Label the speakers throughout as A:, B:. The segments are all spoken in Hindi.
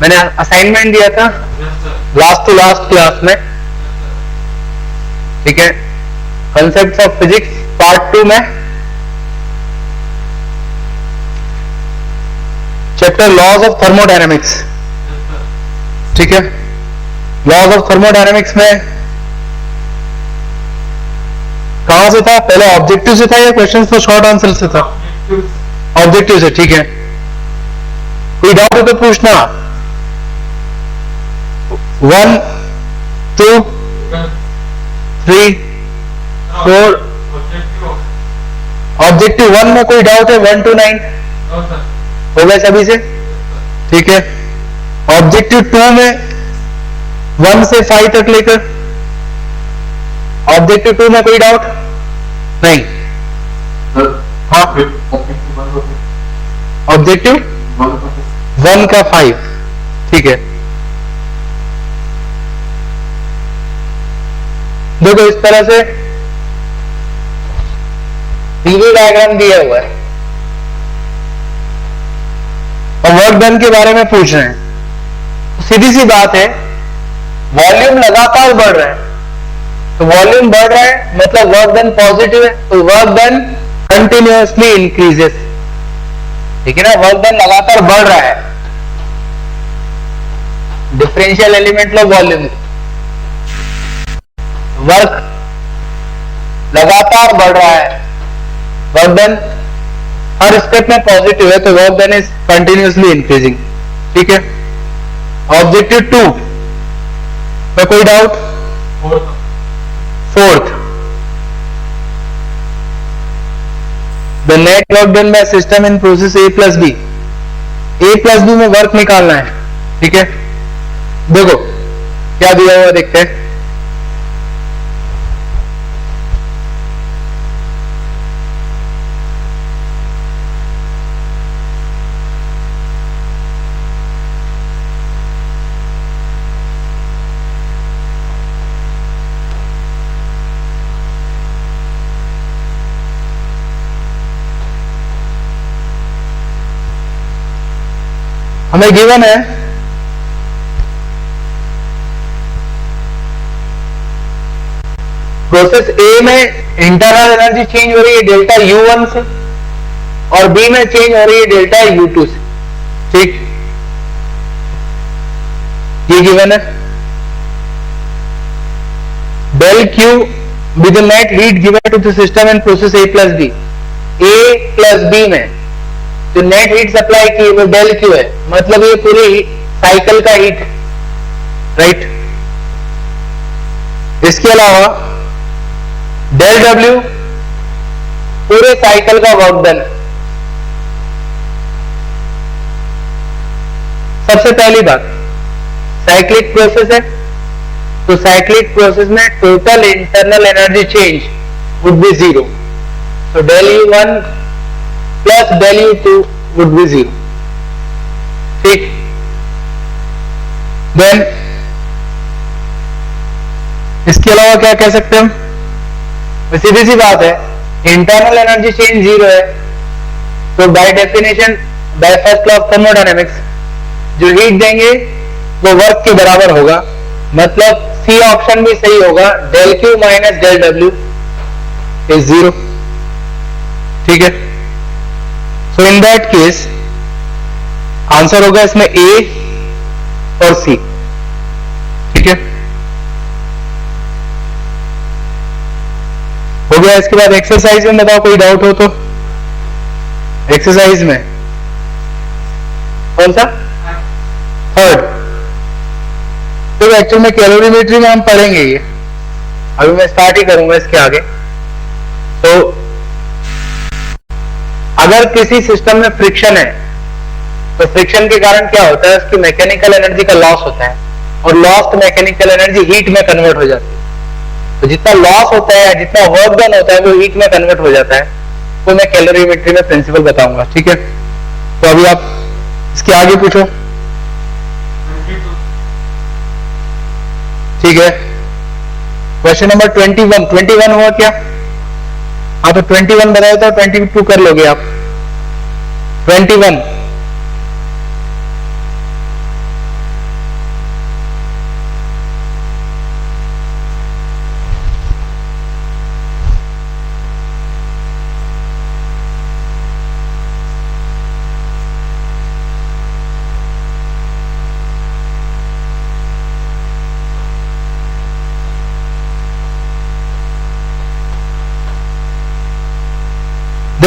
A: मैंने असाइनमेंट दिया था लास्ट टू लास्ट क्लास में, ठीक है, कंसेप्ट ऑफ फिजिक्स पार्ट 2 में, चैप्टर लॉज ऑफ थर्मोडायनेमिक्स, ठीक है। लॉज ऑफ थर्मोडायनेमिक्स में कहां से था? पहले ऑब्जेक्टिव से था या क्वेश्चन फॉर शॉर्ट आंसर से था? ऑब्जेक्टिव से, ठीक है। कोई डाउट हो तो पूछना। 1 2 3 4 ऑब्जेक्टिव 1 में कोई डाउट है? 1 to 9 हो गए सभी से, ठीक है। ऑब्जेक्टिव 2 में 1 से 5 तक लेकर, ऑब्जेक्टिव 2 में कोई डाउट नहीं? हाँ, ऑब्जेक्टिव 1 का 5, ठीक है। देखो इस तरह से पीवी डायग्राम दिया हुआ है और वर्क डन के बारे में पूछ रहे हैं। तो सीधी सी बात है, वॉल्यूम लगातार बढ़ रहा है, तो वॉल्यूम बढ़ रहा है मतलब वर्क डन पॉजिटिव है, तो वर्क डन कंटिन्यूअसली इंक्रीजेस, ठीक है ना। वर्क डन लगातार बढ़ रहा है, डिफरेंशियल एलिमेंट लो वॉल्यूम, वर्क लगातार बढ़ रहा है, वर्क डन हर स्टेप में पॉजिटिव है, तो work done is continuously increasing, ठीक है। ऑब्जेक्टिव 2 में कोई doubt? 4th, the net work done by system in process A plus B, A plus B में वर्क निकालना है, ठीक है। देखो क्या दिया हुआ देखते हैं। हमें गिवन है प्रोसेस ए में इंटरनल एनर्जी चेंज हो रही है डेल्टा U1 से और बी में चेंज हो रही है डेल्टा U2 से, ठीक। ये गिवन है। Del Q with the net heat given to the system in process A plus B, A plus B में जो नेट हीट सप्लाई की वो डेल क्यू है, मतलब ये पूरी साइकिल का हीट, राइट। इसके अलावा डेल डब्ल्यू पूरे साइकिल का वर्क डन। सबसे पहली बात, साइक्लिक प्रोसेस है, तो साइक्लिक प्रोसेस में total internal energy change would be 0, so del U1 plus del U2 would be 0, ठीक। देन इसके अलावा क्या कह सकते हैं हम? सीधी सी बात है, इंटरनल एनर्जी चेंज 0 है, तो by definition, by first law of thermodynamics, जो हीट देंगे वो वर्क के बराबर होगा, मतलब सी ऑप्शन भी सही होगा, del Q minus del W is 0, ठीक है। So in that case answer होगा इसमें ए और सी, ठीक है। हो गया। इसके बाद एक्सरसाइज में बताओ, कोई डाउट हो तो। एक्सरसाइज में कौन सा? 3rd। तो एक्चुअल में कैलोरीमेट्री में हम पढ़ेंगे ये, अभी मैं स्टार्ट ही करूंगा इसके आगे। तो अगर किसी सिस्टम में फ्रिक्शन है तो फ्रिक्शन के कारण क्या होता है, उसकी मैकेनिकल एनर्जी का लॉस होता है और लॉस्ट मैकेनिकल एनर्जी हीट में कन्वर्ट हो जाती है। तो जितना लॉस होता है, जितना वर्क डन होता है, वो हीट में कन्वर्ट हो जाता है। तो मैं कैलोरीमेट्री में प्रिंसिपल बताऊंगा, ठीक है। तो अभी आप इसके आगे पूछो, ठीक है। क्वेश्चन नंबर 21 हुआ क्या? हाँ, तो 21 बताया था, 22 कर लोगे आप। 21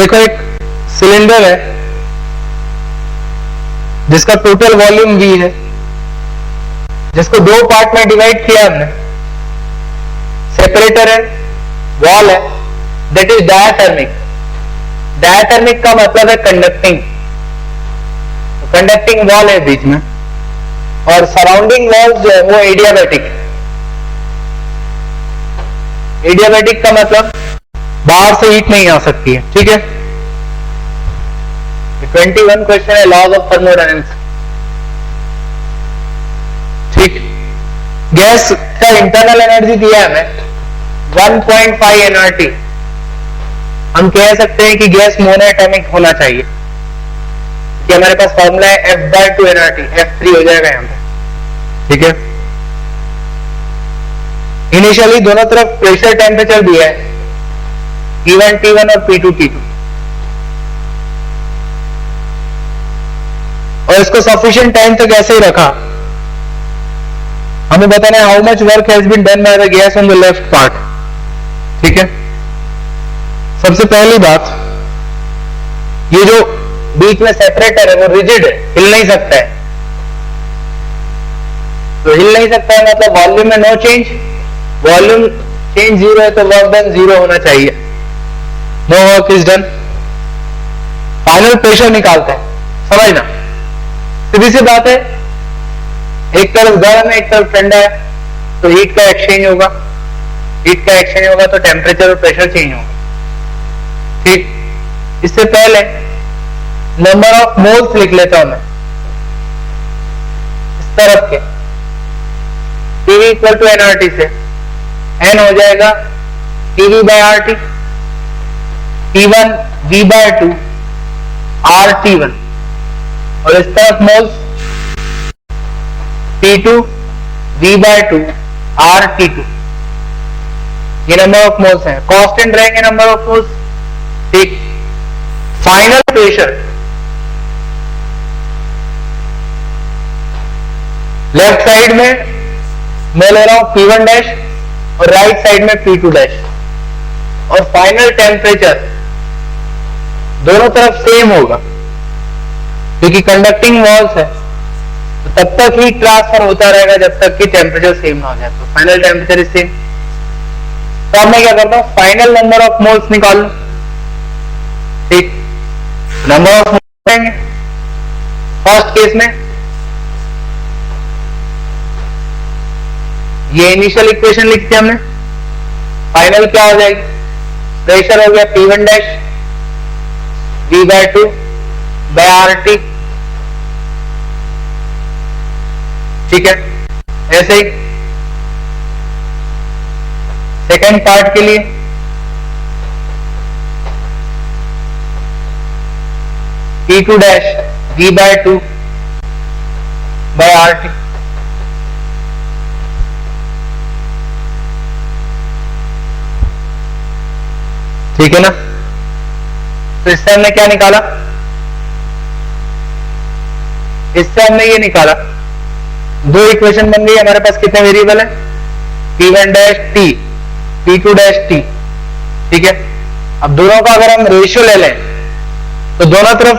A: देखो एक सिलेंडर है जिसका टोटल वॉल्यूम V है, जिसको दो पार्ट में डिवाइड किया हमने, सेपरेटर है, वॉल है, दैट इज डायाथर्मिक। डायाथर्मिक का मतलब है कंडक्टिंग, तो कंडक्टिंग वॉल है बीच में, और सराउंडिंग वॉल्स जो है वो एडियाबैटिक। एडियाबैटिक का मतलब बाहर से हीट नहीं आ सकती है, ठीक है। 21 क्वेश्चन है लॉज ऑफ थर्मोडायनेमिक्स, ठीक। गैस का इंटरनल एनर्जी दिया है हमें 1.5 nRT। हम कह सकते हैं कि गैस मोनोएटॉमिक होना चाहिए, कि हमारे पास फॉर्मूला है F/2 nRT, F3 हो जाएगा यहां पे, ठीक है। इनिशियली दोनों तरफ प्रेशर टेम्परेचर दिया है, P1 T1 और P2 T2, और इसको सफिशिएंट टाइम तक ऐसे ही रखा। हमें बताना है how much work has been done by the gas on the left part, ठीक है। सबसे पहली बात, ये जो बीच में सेपरेटर है वो रिजिड है, हिल नहीं सकता है। तो हिल नहीं सकता है मतलब वॉल्यूम में नो चेंज, वॉल्यूम चेंज 0 है तो वर्क डन 0 होना चाहिए, no work is done. Final pressure निकालते हैं, समझना सीधी सी बात है। एक तरफ गर्म है एक तरफ ठंडा है, तो हीट का एक्सचेंज होगा, हीट का एक्सचेंज होगा तो टेम्परेचर और प्रेशर चेंज होगा, ठीक। इससे पहले नंबर ऑफ मोल्स लिख लेता हूं मैं इस तरफ के, PV इक्वल टू nRT से n हो जाएगा PV/RT, T1 V/2 RT1, और इस तरफ मोल्स T2 V/2 RT2। ये नंबर ऑफ मोल्स हैं, कांस्टेंट रहेंगे नंबर ऑफ मोल्स, ठीक। फाइनल प्रेशर लेफ्ट साइड में मैं ले रहा हूं P1 डैश और राइट साइड में P2 डैश, और फाइनल टेम्परेचर दोनों तरफ सेम होगा क्योंकि कंडक्टिंग वॉल्स है, तो तब तक हीट ट्रांसफर होता रहेगा जब तक कि टेम्परेचर सेम ना हो जाए। तो फाइनल टेम्परेचर इज सेम। तो अब मैं क्या करता हूं, फाइनल नंबर ऑफ मोल्स निकाल लूं, ठीक। नंबर ऑफ मोल्स लेंगे फर्स्ट केस में, ये इनिशियल इक्वेशन लिखते हमने, फाइनल क्या हो जाएगी, प्रेशर हो गया P1 डैश V/2 RT, ठीक है। ऐसे ही सेकेंड पार्ट के लिए P2 डैश V/2 RT, ठीक है ना। तो इससे हमने क्या निकाला, इससे हमने ये निकाला, दो इक्वेशन बन गई हमारे पास। कितने वेरिएबल है, P1 dash T, P2 dash T, ठीक है। अब दोनों का अगर हम रेशियो ले लें तो दोनों तरफ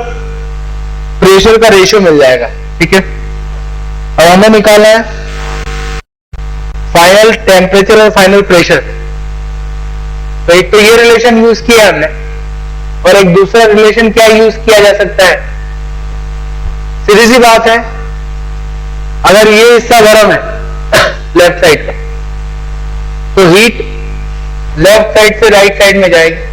A: प्रेशर का रेशियो मिल जाएगा, ठीक है। अब हमें निकालना है फाइनल टेम्परेचर और फाइनल प्रेशर। तो एक तो ये रिलेशन यूज किया हमने, और एक दूसरा रिलेशन क्या यूज किया जा सकता है, सीधी सी बात है, अगर ये हिस्सा गर्म है लेफ्ट साइड का, तो हीट लेफ्ट साइड से राइट साइड में जाएगी,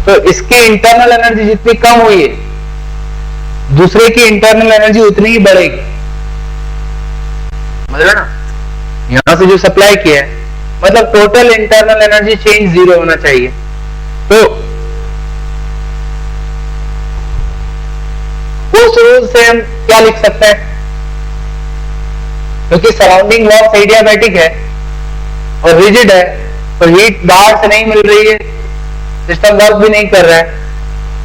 A: तो इसके इंटरनल एनर्जी जितनी कम हुई है, दूसरे की इंटरनल एनर्जी उतनी ही बढ़ेगी, मतलब ना। यहां से जो सप्लाई किया है, मतलब टोटल इंटरनल एनर्जी चेंज 0 होना चाहिए। तो उस रूल से हम क्या लिख सकते हैं, क्योंकि सराउंडिंग वॉल्स एडियाबैटिक है और रिजिड है, तो हीट बाहर से नहीं मिल रही है, सिस्टम वर्क भी नहीं कर रहा है,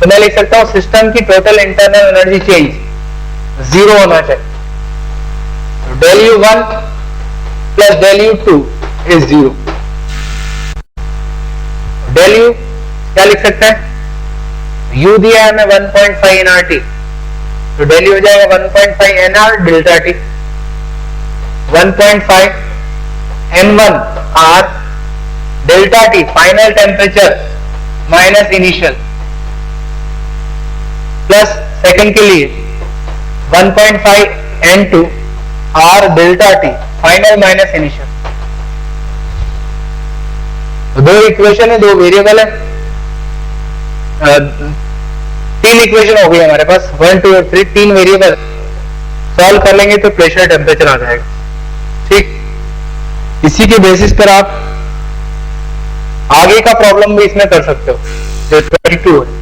A: तो मैं लिख सकता हूं सिस्टम की टोटल इंटरनल एनर्जी चेंज 0 होना चाहिए। तो del U1 plus del U2 is 0, del U क्या लिख सकते हैं, यू दिया है हमें 1.5 nRT, तो डेल यू हो जाएगा 1.5 nR delta T, 1.5 n1 R delta T final temperature minus initial, plus second के लिए 1.5 n2 R delta T final minus initial. तो दो इक्वेशन है, दो वेरिएबल है, तीन इक्वेशन हो गई हमारे पास, 1 2 और 3, तीन वेरिएबल सॉल्व कर लेंगे तो प्रेशर टेम्परेचर आ जाएगा। ठीक, इसी के बेसिस पर आप आगे का प्रॉब्लम भी इसमें कर सकते हो जो 22 है।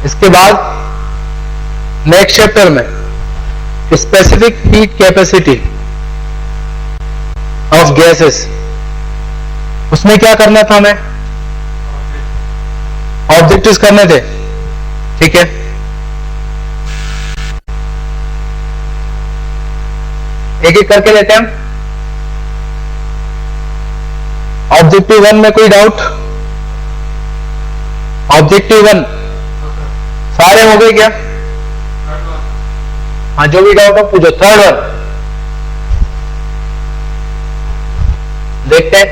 A: इसके बाद नेक्स्ट चैप्टर में specific heat capacity of gases, उसमें क्या करना था, हमें ऑब्जेक्टिव्स करने थे। ठीक है, एक एक करके लेते हैं हम। ऑब्जेक्टिव 1 में कोई डाउट? ऑब्जेक्टिव 1 सारे हो गए क्या? हाँ, जो भी डाउट हो पूछो। थर्ड वन देखते हैं।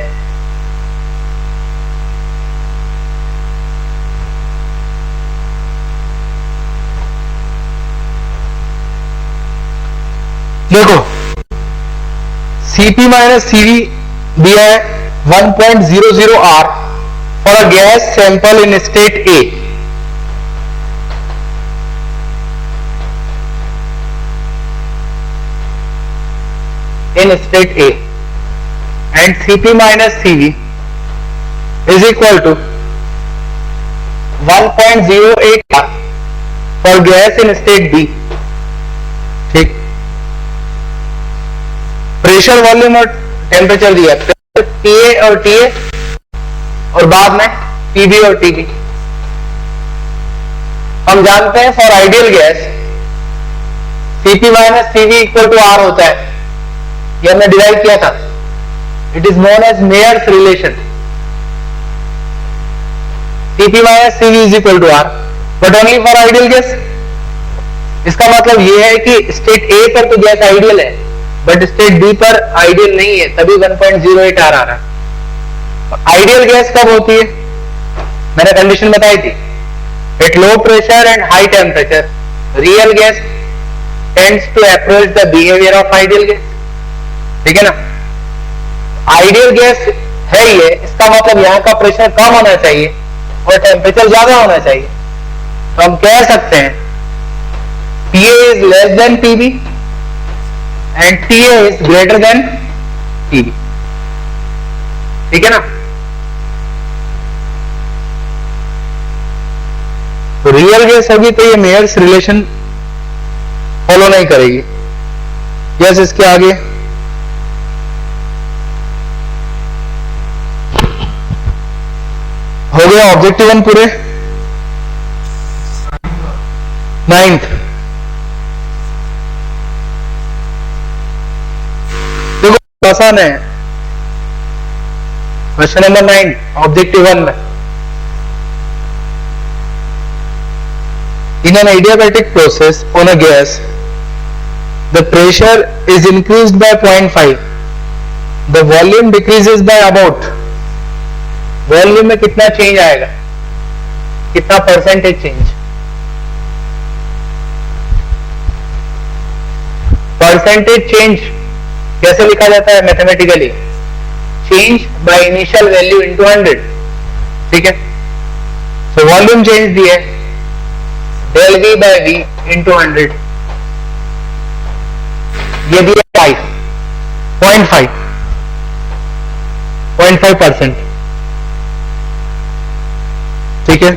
A: देखो, Cp माइनस Cv दिया है 1.00 R for a gas sample in state A। in state A, and Cp minus Cv is equal to 1.08 R for gas in state B। ठीक, प्रेशर, वॉल्यूम और टेम्परेचर दिया, TA और TA, और बाद में PB और TB। हम जानते हैं for ideal gas Cp minus Cv equal to R होता है, ये हमने डिराइव किया था। It is known as Mayer's relation, Cp minus Cv is equal to R, but only for ideal gas. इसका मतलब ये है कि स्टेट A पर तो गैस आइडियल है, बट स्टेट B पर आइडियल नहीं है, तभी 1.08 R आ रहा है। आइडियल गैस कब होती है? मैंने कंडीशन बताई थी, at low pressure and high temperature real gas tends to approach the behaviour of ideal gas. ठीक है ना, आइडियल गैस है ये, इसका मतलब यहां का प्रेशर कम होना चाहिए और टेम्परेचर ज्यादा होना चाहिए। तो हम कह सकते हैं TA is less than PB and TA is greater than PB। ठीक है ना, तो रियल गैस होगी तो ये मेयर्स रिलेशन फॉलो नहीं करेगी। यस, इसके आगे हो गया ऑब्जेक्टिव 1 पूरे। 9th देखो आसान है, क्वेश्चन नंबर 9 ऑब्जेक्टिव 1 में, in an adiabatic process on a gas the pressure is increased by 0.5, the volume decreases by about, volume में कितना चेंज आएगा, कितना परसेंटेज चेंज? परसेंटेज चेंज कैसे लिखा जाता है mathematically? Change by initial value into 100। ठीक है, तो वॉल्यूम चेंज दिए del V by V into 100, ये दिया 0.5%। ठीक है,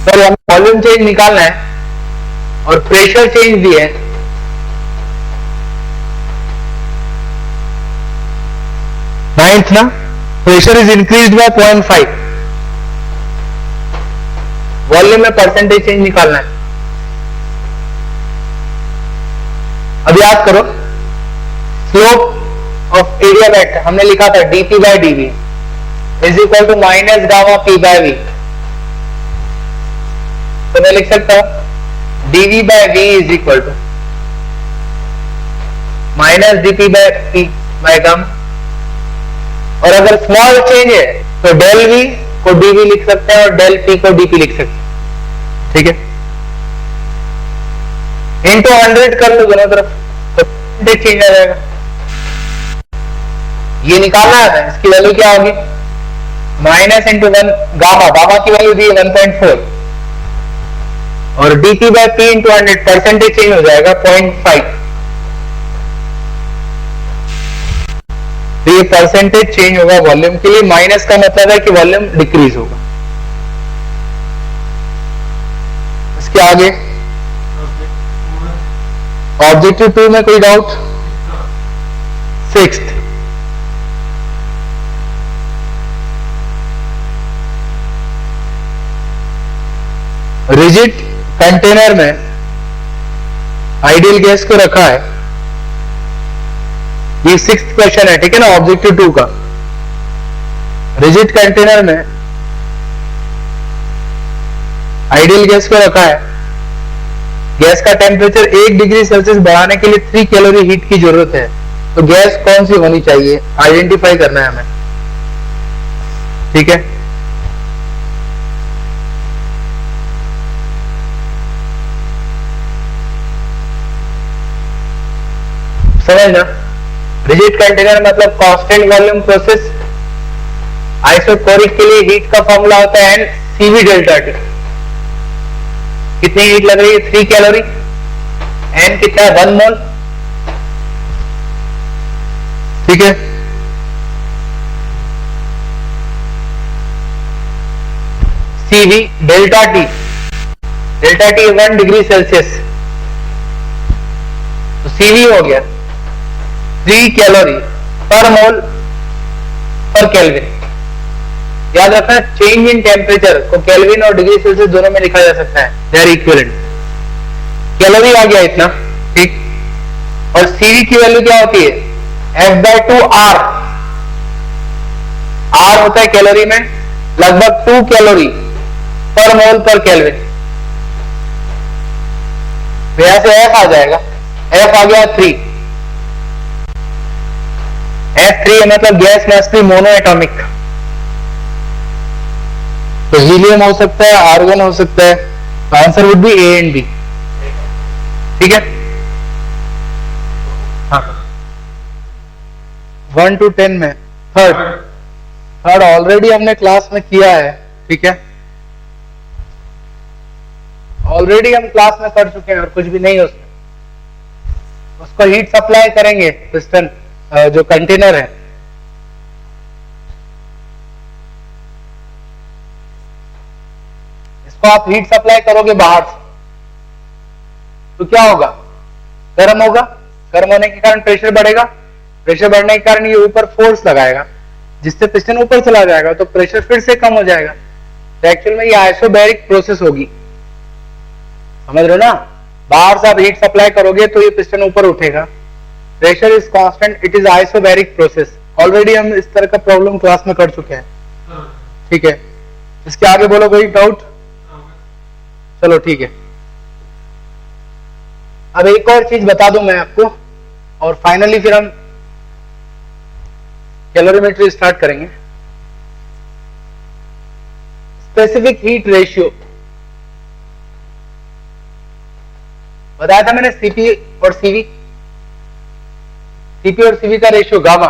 A: सर हमें वॉल्यूम चेंज निकालना है और प्रेशर चेंज भी है। नाइन्थ ना, pressure is increase by 0.5, volume में परसेंटेज चेंज निकालना है। अब याद करो, स्लोप ऑफ एरिया वेक्टर हमने लिखा था dp by dv is equal to minus gamma p by v। तो मैं लिख सकता हूं dv by v is equal to minus dp by p by gamma. और अगर स्मॉल चेंज है तो डेल v को dv लिख सकते हैं और डेल p को dp लिख सकते हैं। ठीक है, इंटू 100 कर लो दोनों तरफ तो परसेंटेज चेंज आ जाएगा। ये निकालना है, इसकी वैल्यू क्या होगी, माइनस इंटू 1 गामा, गामा की वैल्यू दी 1.4 और dp by p into 100, percentage change हो जाएगा 0.5। तो ये परसेंटेज चेंज होगा वॉल्यूम के लिए, माइनस का मतलब है कि वॉल्यूम डिक्रीज होगा। इसके आगे ऑब्जेक्टिव 2 में कोई डाउट? सिक्स्थ, रिजिड कंटेनर में आइडियल गैस को रखा है, ये सिक्स्थ क्वेश्चन है, ठीक है ना, ऑब्जेक्टिव 2 का। रिजिड कंटेनर में आइडियल गैस को रखा है, गैस का टेम्परेचर 1 डिग्री सेल्सियस बढ़ाने के लिए 3 कैलोरी हीट की जरूरत है। तो गैस कौन सी होनी चाहिए, आइडेंटिफाई करना है हमें। ठीक है, समझना, रिजिड कंटेनर मतलब कांस्टेंट वॉल्यूम प्रोसेस। आइसोकोरिक के लिए हीट का फॉर्मूला होता है CV डेल्टा T। कितनी हीट लग रही है, 3 कैलोरी। N कितना है, 1 मोल। ठीक है, CV delta T, delta T 1 degree Celsius, तो CV हो गया 3 कैलोरी पर मोल पर केल्विन। याद रखना, चेंज इन टेम्परेचर को केल्विन और डिग्री सेल्सियस दोनों में लिखा जा सकता है, दे आर इक्विवेलेंट। कैलोरी आ गया इतना, ठीक। और CV की वैल्यू क्या होती है, F/2R। R होता है कैलोरी में लगभग 2 कैलोरी पर मोल पर केल्विन। तो यहां से F आ जाएगा, F आ गया 3। F3 मतलब gas must be mono atomic. तो हीलियम हो सकता है, आर्गन हो सकता है, तो answer would be A and B। ठीक है, हाँ 1 to 10 में थर्ड ऑलरेडी हमने क्लास में किया है। ठीक है, ऑलरेडी हम क्लास में कर चुके हैं और कुछ भी नहीं उसमें। उसको हीट सप्लाई करेंगे, पिस्टन जो कंटेनर है, इसको आप हीट सप्लाई करोगे बाहर से, तो क्या होगा, गर्म होगा। गर्म होने के कारण प्रेशर बढ़ेगा, प्रेशर बढ़ने के कारण ये ऊपर फोर्स लगाएगा, जिससे पिस्टन ऊपर चला जाएगा, तो प्रेशर फिर से कम हो जाएगा। तो एक्चुअल में ये आइसोबैरिक प्रोसेस होगी, समझ रहे हो ना। बाहर से आप हीट सप्लाई करोगे तो ये पिस्टन ऊपर उठेगा, pressure is constant, it is isobaric process. Already हम इस तरह का प्रॉब्लम क्लास में कर चुके हैं। ठीक है, इसके आगे बोलो कोई डाउट? चलो ठीक है, अब एक और चीज बता दूं मैं आपको, और फाइनली फिर हम कैलोरीमेट्री स्टार्ट करेंगे। स्पेसिफिक हीट रेशियो बताया था मैंने, सीपी और सीवी, सीपी और सीवी का ratio gamma.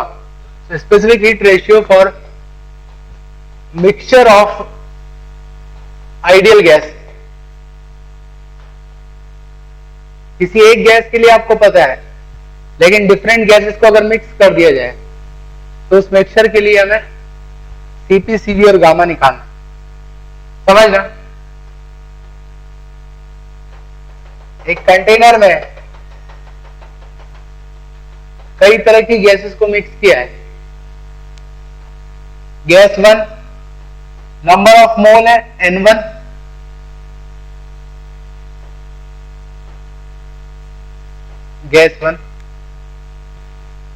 A: Specific heat ratio for mixture of ideal gas. किसी एक गैस के लिए आपको पता है, लेकिन डिफरेंट गैसेस को अगर मिक्स कर दिया जाए तो उस मिक्सचर के लिए हमें Cp, Cv और गामा निकालना, समझ ना। एक कंटेनर में कई तरह की गैसेस को मिक्स किया है। गैस 1 नंबर ऑफ मोल है N1, गैस 1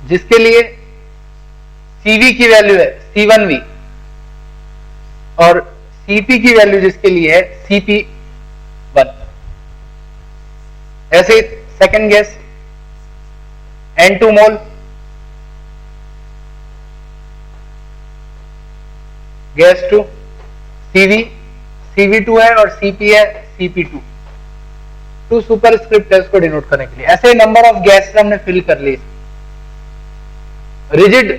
A: जिसके लिए Cv की वैल्यू है C1V और Cp की वैल्यू जिसके लिए है Cp1। ऐसे ही सेकेंड गैस N2 मोल, गैस 2 Cv2 है और Cp है Cp2, 2 सुपर स्क्रिप्ट है उसको डिनोट करने के लिए। ऐसे नंबर ऑफ गैसेस हमने फिल कर ली। रिजिड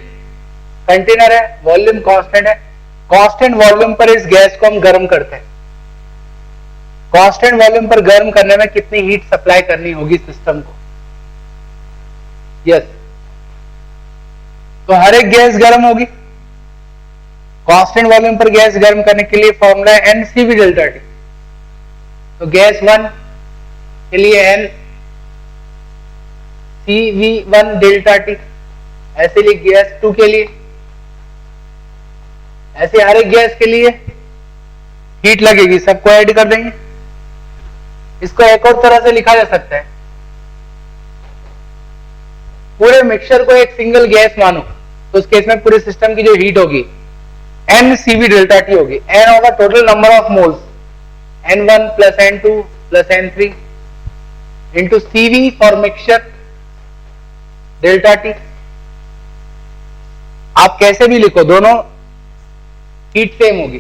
A: कंटेनर है, वॉल्यूम कांस्टेंट है, कांस्टेंट वॉल्यूम पर इस गैस को हम गर्म करते हैं। कांस्टेंट वॉल्यूम पर गर्म करने में कितनी हीट सप्लाई करनी होगी सिस्टम को? यस, तो हर एक गैस गर्म होगी। कांस्टेंट वॉल्यूम पर गैस गर्म करने के लिए फॉर्मूला है NCV डेल्टा T। तो गैस 1 के लिए N CV1 डेल्टा T, ऐसे लिए गैस 2 के लिए, ऐसे हर एक गैस के लिए हीट लगेगी, सबको ऐड कर देंगे। इसको एक और तरह से लिखा जा सकता है, पूरे मिक्सचर को एक सिंगल गैस मानो तो उस केस में पूरे सिस्टम की जो हीट होगी NCV डेल्टा T होगी। N होगा total number of moles, N1 plus N2 plus N3 into CV for mixture delta T। आप कैसे भी लिखो, दोनों हीट सेम होगी,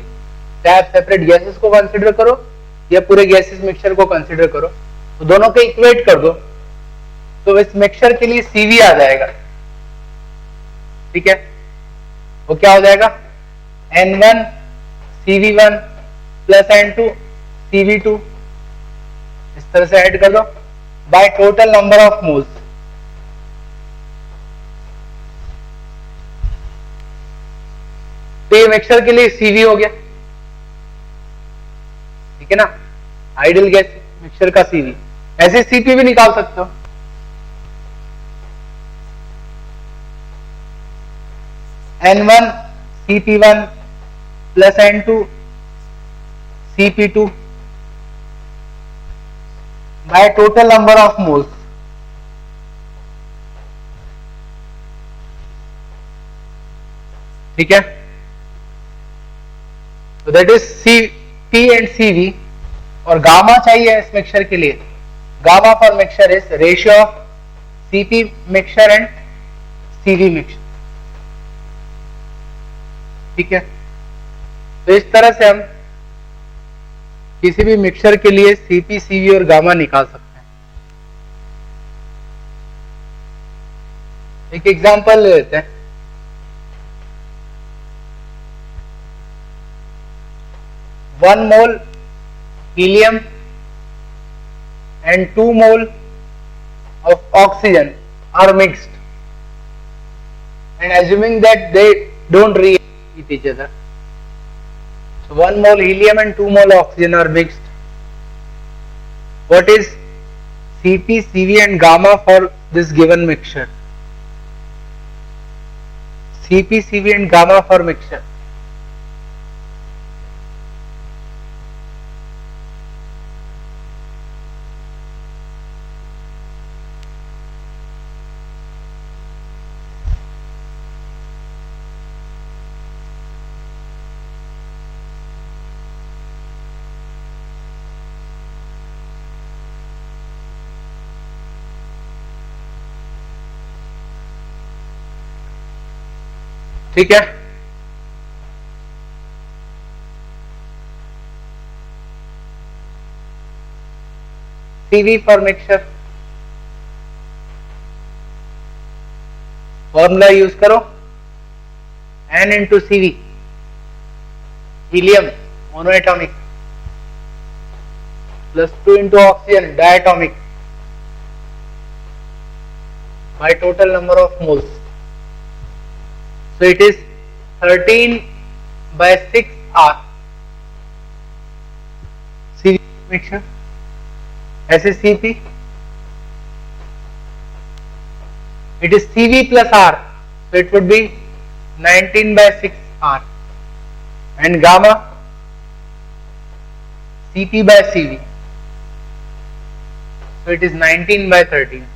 A: चाहे आप सेपरेट गैसेस को कंसीडर करो या पूरे गैसेस मिक्सचर को कंसीडर करो, तो दोनों को इक्वेट कर दो तो इस मिक्सचर के लिए Cv आ जाएगा। ठीक है, वो क्या हो जाएगा? N1 Cv1 plus N2 Cv2, इस तरह से ऐड कर दो by total number of moles. तो ये मिक्सचर के लिए Cv हो गया, ठीक है ना, आइडियल गैस मिक्सचर का Cv। ऐसे Cp भी निकाल सकते हो। N1 Cp1 plus N2 Cp2 by total number of moles. ठीक है, तो that is Cp and Cv। और गामा चाहिए इस मिक्सचर के लिए। Gamma for mixture is ratio of Cp mixture and Cv mixture. ठीक है, तो इस तरह से हम किसी भी मिक्सचर के लिए Cp, Cv और गामा निकाल सकते हैं। एक एग्जांपल ले लेते हैं। One mole helium and 2 mole of oxygen are mixed, and assuming that they don't react with each other, so 1 mole helium and 2 mole oxygen are mixed. What is Cp, Cv and gamma for this given mixture? Cp, Cv and gamma for mixture. ठीक है, Cv for mixture formula use करो, N into Cv, helium monoatomic plus 2 into oxygen diatomic by total number of moles. So it is 13 by 6 R. CV mixture. SSCP. It is CV plus R. So it would be 19 by 6 R. And gamma. CP by CV. So it is 19 by 13.